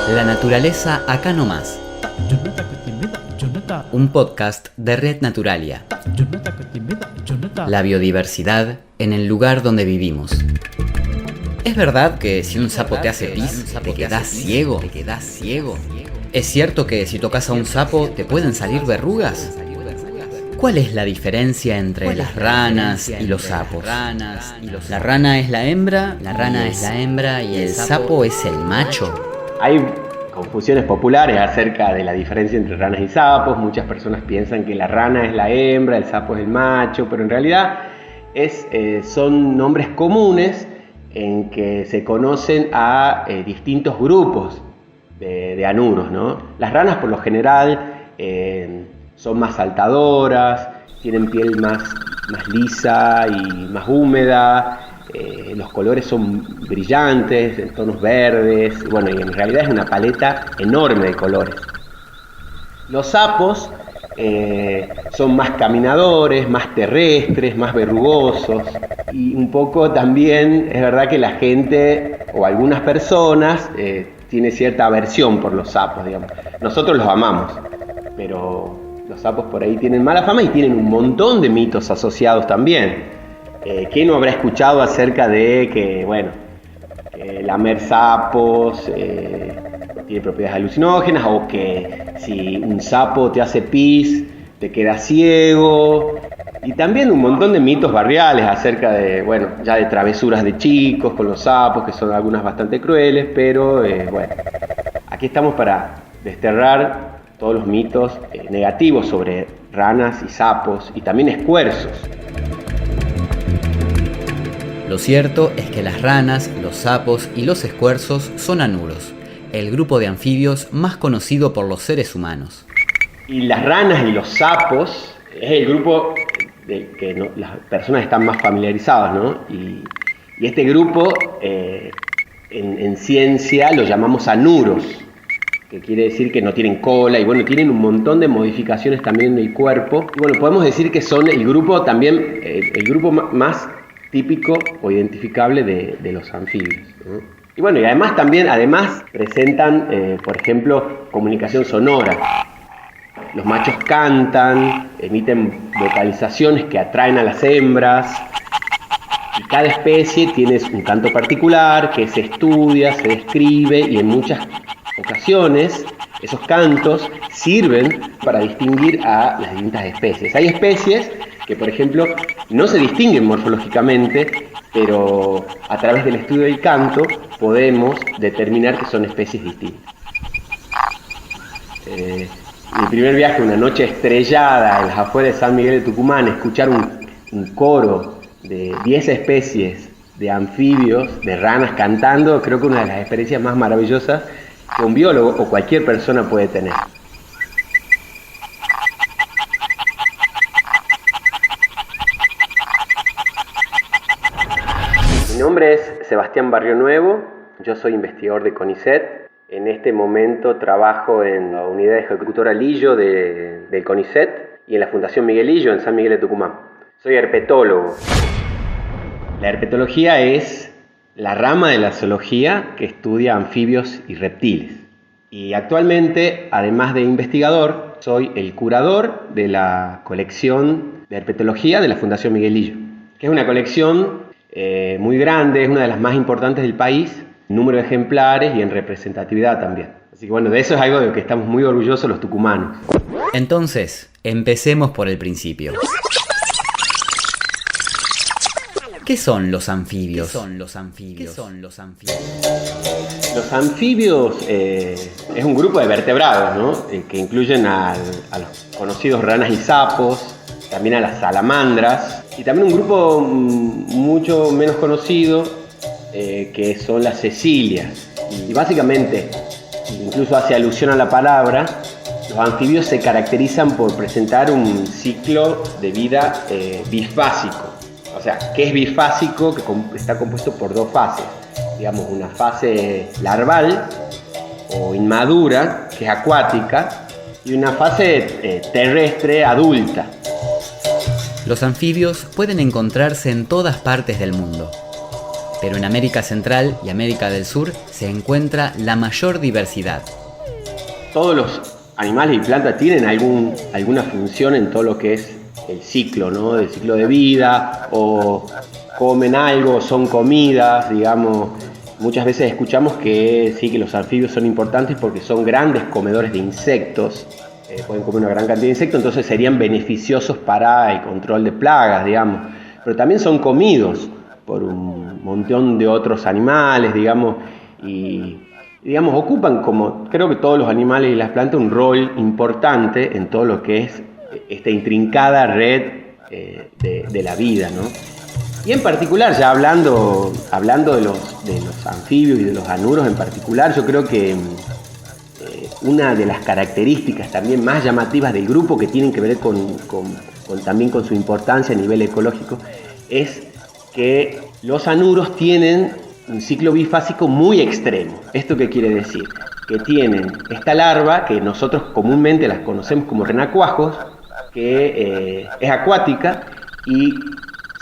La naturaleza acá nomás. Un podcast de Red Naturalia. La biodiversidad en el lugar donde vivimos. ¿Es verdad que si un sapo te hace pis, te quedás ciego? ¿Es cierto que si tocas a un sapo te pueden salir verrugas? ¿Cuál es la diferencia entre las ranas y los sapos? La rana es la hembra, y el sapo es el macho. Hay confusiones populares acerca de la diferencia entre ranas y sapos. Muchas personas piensan que la rana es la hembra, el sapo es el macho, pero en realidad son nombres comunes en que se conocen a distintos grupos de anuros, ¿no? Las ranas por lo general son más saltadoras, tienen piel más lisa y más húmeda, los colores son brillantes, en tonos verdes, y en realidad es una paleta enorme de colores. Los sapos son más caminadores, más terrestres, más verrugosos, y un poco también es verdad que la gente o algunas personas tiene cierta aversión por los sapos, digamos. Nosotros los amamos, pero los sapos por ahí tienen mala fama y tienen un montón de mitos asociados también. ¿Quién no habrá escuchado acerca de que lamer sapos tiene propiedades alucinógenas, o que si un sapo te hace pis te quedas ciego? Y también un montón de mitos barriales acerca de, ya de travesuras de chicos con los sapos, que son algunas bastante crueles, pero aquí estamos para desterrar todos los mitos negativos sobre ranas y sapos y también escuerzos. Lo cierto es que las ranas, los sapos y los escuerzos son anuros, el grupo de anfibios más conocido por los seres humanos. Y las ranas y los sapos es el grupo del que las personas están más familiarizadas, ¿no? Y este grupo en ciencia lo llamamos anuros, que quiere decir que no tienen cola y tienen un montón de modificaciones también en el cuerpo. Y podemos decir que son el grupo también, el grupo más típico o identificable de los anfibios, ¿no? Y además presentan, por ejemplo, comunicación sonora. Los machos cantan, emiten vocalizaciones que atraen a las hembras, y cada especie tiene un canto particular que se estudia, se describe, y en muchas ocasiones esos cantos sirven para distinguir a las distintas especies. Hay especies que, por ejemplo, no se distinguen morfológicamente, pero a través del estudio del canto podemos determinar que son especies distintas. Mi primer viaje, una noche estrellada en las afueras de San Miguel de Tucumán, escuchar un coro de 10 especies de anfibios, de ranas cantando, creo que una de las experiencias más maravillosas que un biólogo o cualquier persona puede tener. Mi nombre es Sebastián Barrio Nuevo, yo soy investigador de CONICET. En este momento trabajo en la unidad ejecutora Lillo del CONICET y en la Fundación Miguel Lillo en San Miguel de Tucumán. Soy herpetólogo. La herpetología es la rama de la zoología que estudia anfibios y reptiles. Y actualmente, además de investigador, soy el curador de la colección de herpetología de la Fundación Miguel Lillo, que es una colección muy grande, es una de las más importantes del país, en número de ejemplares y en representatividad también. Así que de eso es algo de lo que estamos muy orgullosos los tucumanos. Entonces, empecemos por el principio. ¿Qué son los anfibios? Los anfibios es un grupo de vertebrados, ¿no? Que incluyen a los conocidos ranas y sapos, también a las salamandras, y también un grupo mucho menos conocido que son las cecilias. Y básicamente, incluso hace alusión a la palabra, los anfibios se caracterizan por presentar un ciclo de vida bifásico. O sea, ¿qué es bifásico? Que está compuesto por dos fases. Digamos, una fase larval o inmadura, que es acuática, y una fase terrestre adulta. Los anfibios pueden encontrarse en todas partes del mundo. pero en América Central y América del Sur se encuentra la mayor diversidad. Todos los animales y plantas tienen alguna función en todo lo que es el ciclo, ¿no? El ciclo de vida, o comen algo, son comidas, digamos. Muchas veces escuchamos que sí, que los anfibios son importantes porque son grandes comedores de insectos, pueden comer una gran cantidad de insectos, entonces serían beneficiosos para el control de plagas, digamos. Pero también son comidos por un montón de otros animales, digamos, y digamos, ocupan, como creo que todos los animales y las plantas, un rol importante en todo lo que es esta intrincada red de la vida, ¿no? Y en particular, ya hablando de los anfibios y de los anuros en particular, yo creo que una de las características también más llamativas del grupo, que tienen que ver también con su importancia a nivel ecológico, es que los anuros tienen un ciclo bifásico muy extremo. ¿Esto qué quiere decir? Que tienen esta larva, que nosotros comúnmente las conocemos como renacuajos, que es acuática y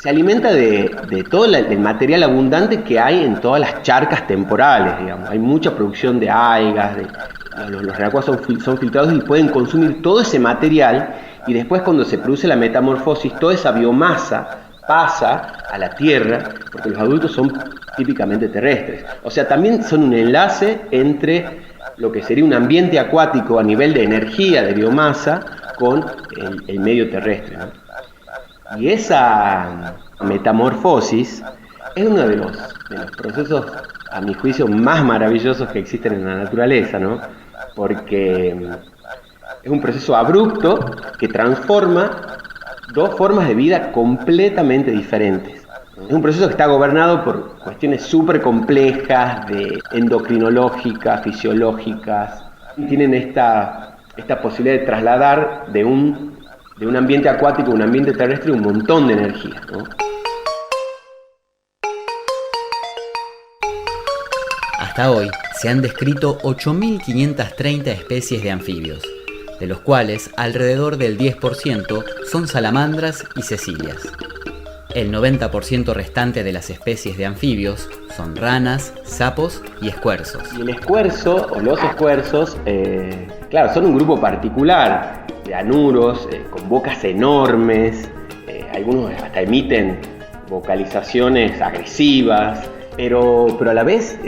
se alimenta de todo el material abundante que hay en todas las charcas temporales, digamos. Hay mucha producción de algas, los renacuajos son filtrados y pueden consumir todo ese material, y después, cuando se produce la metamorfosis, toda esa biomasa pasa a la tierra, porque los adultos son típicamente terrestres. O sea, también son un enlace entre lo que sería un ambiente acuático a nivel de energía, de biomasa, con el medio terrestre, ¿no? Y esa metamorfosis es uno de los procesos, a mi juicio, más maravillosos que existen en la naturaleza, ¿no? Porque es un proceso abrupto que transforma dos formas de vida completamente diferentes. Es un proceso que está gobernado por cuestiones súper complejas, endocrinológicas, fisiológicas. Tienen esta posibilidad de trasladar de un ambiente acuático a un ambiente terrestre un montón de energía, ¿no? Hasta hoy se han descrito 8.530 especies de anfibios, de los cuales alrededor del 10% son salamandras y cecilias. El 90% restante de las especies de anfibios son ranas, sapos y escuerzos. Y el escuerzo, o los escuerzos, claro, son un grupo particular de anuros, con bocas enormes, algunos hasta emiten vocalizaciones agresivas, pero a la vez,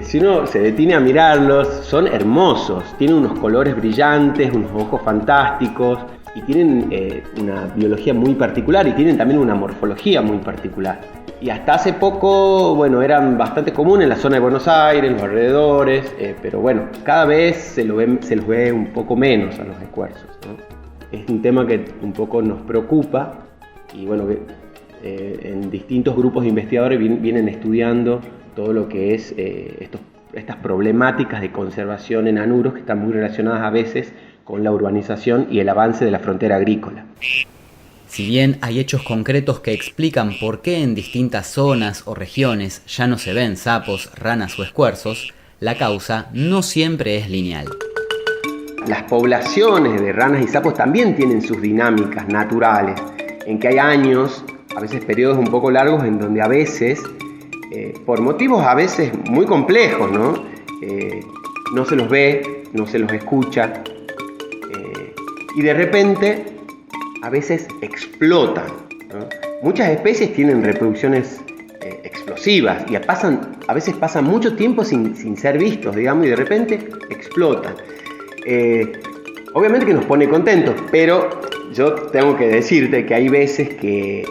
si uno se detiene a mirarlos, son hermosos, tienen unos colores brillantes, unos ojos fantásticos, y tienen una biología muy particular, y tienen también una morfología muy particular. Y hasta hace poco, bueno, eran bastante comunes en la zona de Buenos Aires, en los alrededores, pero bueno, cada vez se los ve un poco menos a los escuerzos, ¿no? Es un tema que un poco nos preocupa, y bueno, en distintos grupos de investigadores vienen estudiando todo lo que es estas problemáticas de conservación en anuros, que están muy relacionadas a veces con la urbanización y el avance de la frontera agrícola. Si bien hay hechos concretos que explican por qué en distintas zonas o regiones ya no se ven sapos, ranas o escuerzos, la causa no siempre es lineal. Las poblaciones de ranas y sapos también tienen sus dinámicas naturales, en que hay años, a veces periodos un poco largos, en donde a veces, por motivos a veces muy complejos, ¿no? No se los ve, no se los escucha, y de repente a veces explotan, ¿no? Muchas especies tienen reproducciones explosivas y a veces pasan mucho tiempo sin ser vistos, digamos, y de repente explotan. Obviamente que nos pone contentos, pero yo tengo que decirte que hay veces que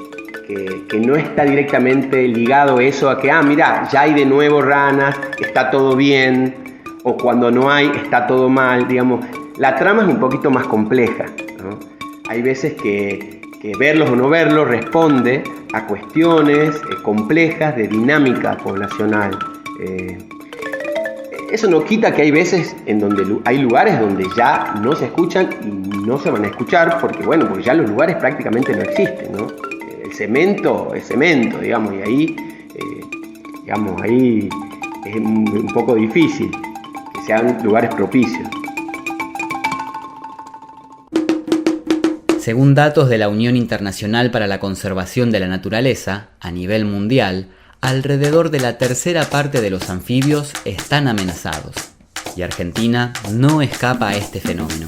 no está directamente ligado eso a que, mira, ya hay de nuevo ranas, está todo bien, o cuando no hay, está todo mal, digamos. La trama es un poquito más compleja, ¿no? Hay veces que verlos o no verlos responde a cuestiones complejas de dinámica poblacional. Eso no quita que hay veces en donde hay lugares donde ya no se escuchan y no se van a escuchar porque ya los lugares prácticamente no existen, ¿no? El cemento es cemento, digamos, y ahí es un poco difícil que sean lugares propicios. Según datos de la Unión Internacional para la Conservación de la Naturaleza, a nivel mundial, alrededor de la tercera parte de los anfibios están amenazados, y Argentina no escapa a este fenómeno.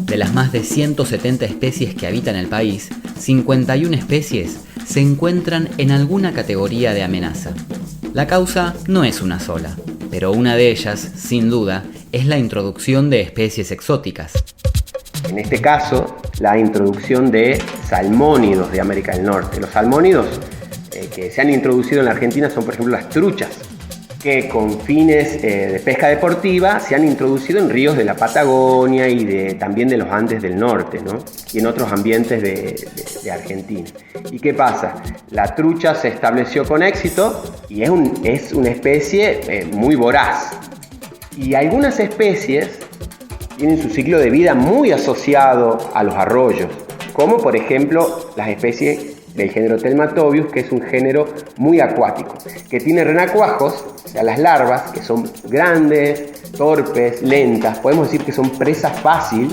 De las más de 170 especies que habitan el país, 51 especies se encuentran en alguna categoría de amenaza. La causa no es una sola, pero una de ellas, sin duda, es la introducción de especies exóticas. En este caso, la introducción de salmónidos de América del Norte. Los salmónidos que se han introducido en la Argentina son, por ejemplo, las truchas, que con fines de pesca deportiva se han introducido en ríos de la Patagonia y también de los Andes del norte, ¿no? Y en otros ambientes de Argentina. ¿Y qué pasa? La trucha se estableció con éxito y es una especie muy voraz. Y algunas especies tienen su ciclo de vida muy asociado a los arroyos, como por ejemplo las especies del género Telmatobius, que es un género muy acuático, que tiene renacuajos, o sea, las larvas, que son grandes, torpes, lentas. Podemos decir que son presa fácil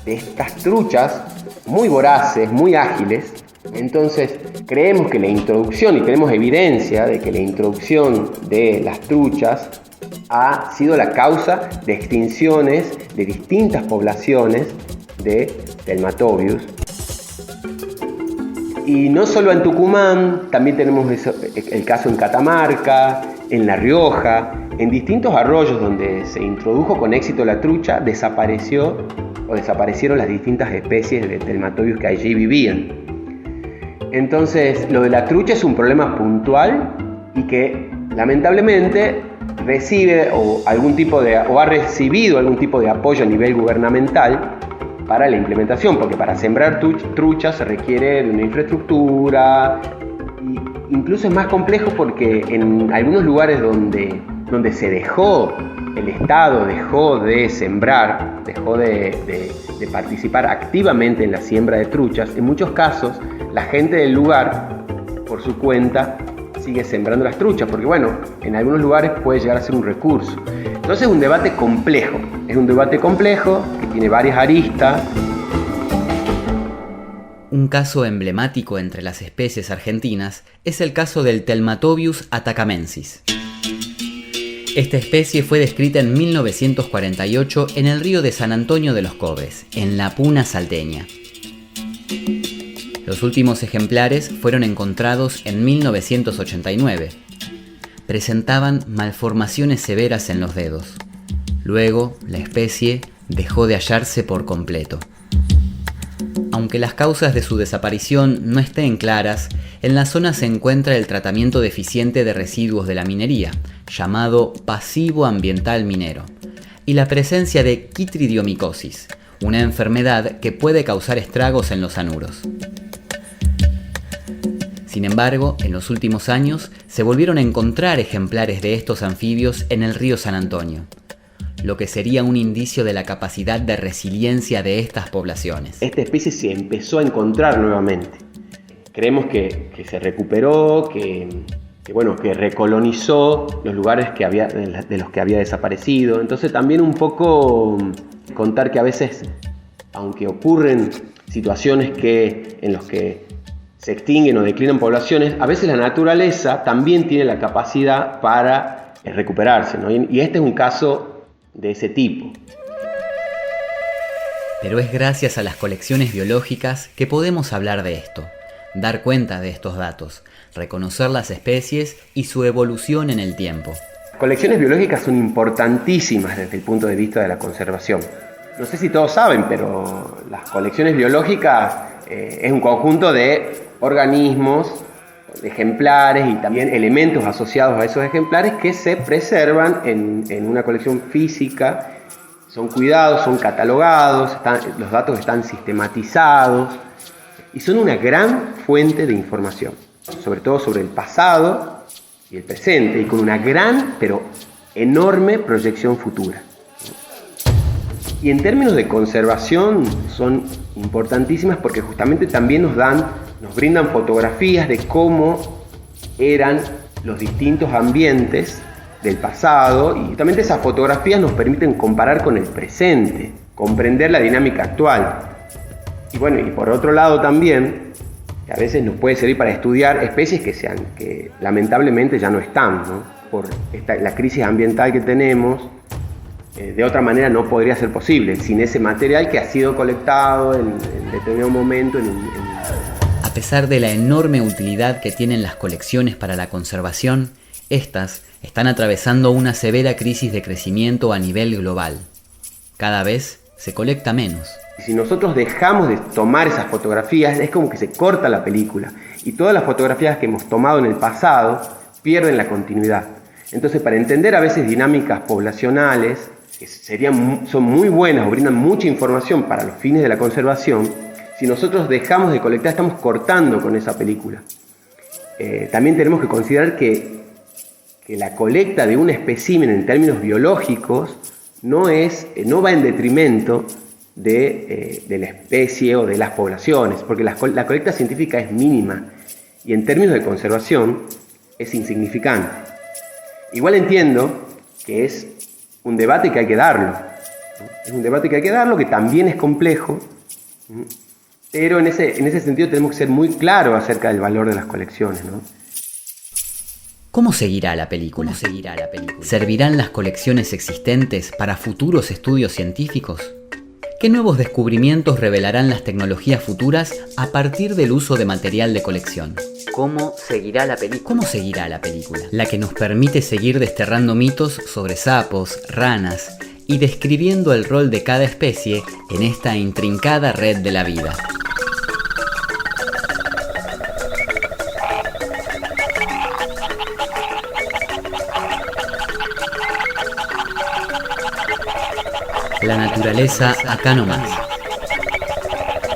de estas truchas, muy voraces, muy ágiles. Entonces, creemos que la introducción, y tenemos evidencia de que la introducción de las truchas ha sido la causa de extinciones de distintas poblaciones de Telmatobius. Y no solo en Tucumán, también tenemos el caso en Catamarca, en La Rioja, en distintos arroyos donde se introdujo con éxito la trucha, desaparecieron las distintas especies de Telmatobius que allí vivían. Entonces, lo de la trucha es un problema puntual y que lamentablemente recibe o ha recibido algún tipo de apoyo a nivel gubernamental para la implementación, porque para sembrar truchas se requiere de una infraestructura, e incluso es más complejo porque en algunos lugares donde el Estado dejó de sembrar, dejó de participar activamente en la siembra de truchas, en muchos casos la gente del lugar, por su cuenta, sigue sembrando las truchas, porque bueno, en algunos lugares puede llegar a ser un recurso. Entonces es un debate complejo, que tiene varias aristas. Un caso emblemático entre las especies argentinas es el caso del Telmatobius atacamensis. Esta especie fue descrita en 1948 en el río de San Antonio de los Cobres, en la Puna salteña. Los últimos ejemplares fueron encontrados en 1989. Presentaban malformaciones severas en los dedos. Luego, la especie dejó de hallarse por completo. Aunque las causas de su desaparición no estén claras, en la zona se encuentra el tratamiento deficiente de residuos de la minería, llamado pasivo ambiental minero, y la presencia de quitridiomicosis, una enfermedad que puede causar estragos en los anuros. Sin embargo, en los últimos años se volvieron a encontrar ejemplares de estos anfibios en el río San Antonio, lo que sería un indicio de la capacidad de resiliencia de estas poblaciones. Esta especie se empezó a encontrar nuevamente. Creemos que se recuperó, que recolonizó los lugares de los que había desaparecido. Entonces también un poco contar que a veces, aunque ocurren situaciones en los que se extinguen o declinan poblaciones, a veces la naturaleza también tiene la capacidad para recuperarse, ¿no? Y este es un caso de ese tipo. Pero es gracias a las colecciones biológicas que podemos hablar de esto, dar cuenta de estos datos, reconocer las especies y su evolución en el tiempo. Las colecciones biológicas son importantísimas desde el punto de vista de la conservación. No sé si todos saben, pero las colecciones biológicas es un conjunto de organismos, de ejemplares y también elementos asociados a esos ejemplares que se preservan en una colección física. Son cuidados, son catalogados, los datos están sistematizados y son una gran fuente de información, sobre todo sobre el pasado y el presente, y con una gran pero enorme proyección futura. Y en términos de conservación son importantísimas porque justamente también nos brindan fotografías de cómo eran los distintos ambientes del pasado, y justamente esas fotografías nos permiten comparar con el presente, comprender la dinámica actual. Y bueno, y por otro lado también que a veces nos puede servir para estudiar especies que lamentablemente ya no están, ¿no? Por la crisis ambiental que tenemos. De otra manera no podría ser posible, sin ese material que ha sido colectado en determinado momento. A pesar de la enorme utilidad que tienen las colecciones para la conservación, estas están atravesando una severa crisis de crecimiento a nivel global. Cada vez se colecta menos. Si nosotros dejamos de tomar esas fotografías, es como que se corta la película. Y todas las fotografías que hemos tomado en el pasado pierden la continuidad. Entonces, para entender a veces dinámicas poblacionales, que son muy buenas o brindan mucha información para los fines de la conservación, si nosotros dejamos de colectar, estamos cortando con esa película. También tenemos que considerar que la colecta de un espécimen en términos biológicos no va en detrimento de la especie o de las poblaciones, porque la colecta científica es mínima y en términos de conservación es insignificante. Igual entiendo que es un debate que hay que darlo, ¿no? Es un debate que hay que darlo, que también es complejo, ¿no? Pero en ese sentido tenemos que ser muy claros acerca del valor de las colecciones, ¿no? ¿Cómo seguirá la película? ¿Servirán las colecciones existentes para futuros estudios científicos? ¿Qué nuevos descubrimientos revelarán las tecnologías futuras a partir del uso de material de colección? ¿Cómo seguirá la película? La que nos permite seguir desterrando mitos sobre sapos, ranas y describiendo el rol de cada especie en esta intrincada red de la vida. La naturaleza acá nomás.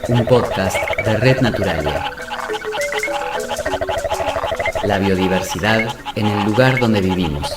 Un podcast de Red Naturalia. La biodiversidad en el lugar donde vivimos.